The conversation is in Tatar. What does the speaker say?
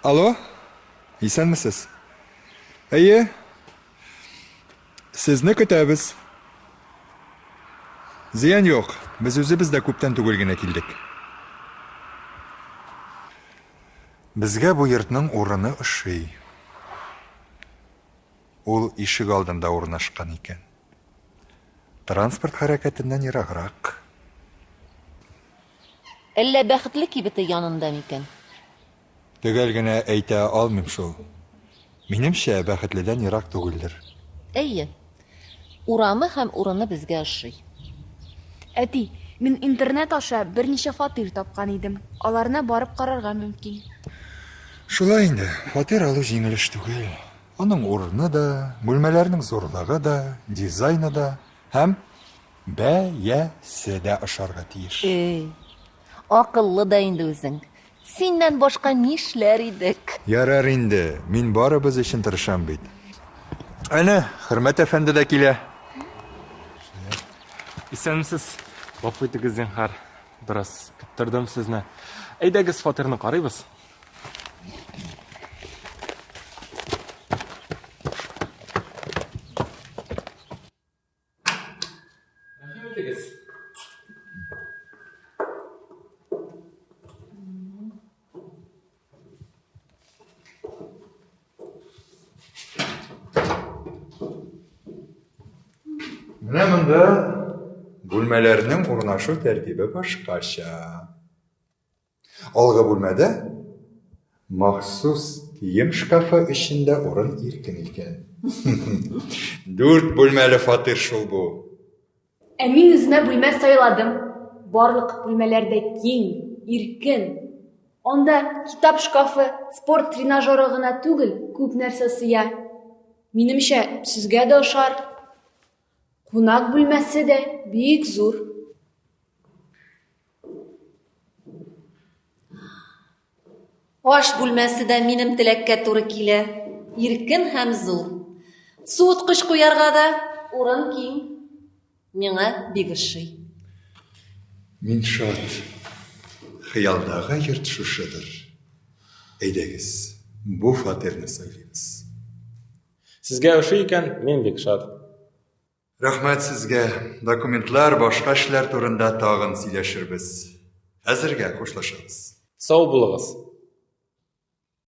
Алло, исәнмесез? Әйе, сезне көтәбез. Зыян юк, без үзебез дә күптән түгел генә килдек. Безгә бу йортның урыны ошый. Ул ишек алдында урнашкан икән. Транспорт хәрәкәтеннән ераграк. Әллә бәхетле кибете янында микән? Төгәл генә әйтә алмыйм шул. Минемчә, бәхетледән ерак түгелдер. Әйе. Урамы һәм урыны безгә ошый. Әти, мин интернет аша берничә фатир тапкан идем. Аларына барып карарга мөмкин. Шулай инде, фатир алу җиңел эш түгел. Аның урыны да, бүлмәләрнең зурлыгы да, дизайны да һәм бәясе дә ошарга тиеш. Акыллы да инде үзең. Синнән башка нишләр идек? Ярар инде, мин барыбыз өчен тырышам бит. Әнә, Хөрмәт әфәнде дә килә. Исәнмесез? Гафу итегез, зинһар. Бераз көттердем сезне. Әйдәгез, фатирны карыйбыз. Рәхим итегез. Менә монда бүлмәләрнең урнашу тәртибе башкача. Алгы бүлмәдә махсус кием шкафы эчендә урын иркен икән. 4 бүлмәле фатир шул бу. Ә мин үземә бүлмә сайладым. Барлык бүлмәләрдә киң, иркен. Анда китап шкафы, спорт тренажеры гына түгел, күп нәрсә сыя. Минемчә, сезгә дә ошар. Кунак бүлмәсе дә бик зур. Аш бүлмәсе дә минем теләккә туры килә. Иркен һәм зур. Суыткыч куярга да урын киң. Миңа бик ошый. Мин шат. Хыялдагы йорт шушыдыр. Әйдәгез, бу фатирны сайлыйбыз. Сезгә ошый икән, мин бик шат. Рәхмәт сезгә. Документлар, башка эшләр турында тагын сөйләшербез. Хәзергә хушлашабыз. Сау булыгыз.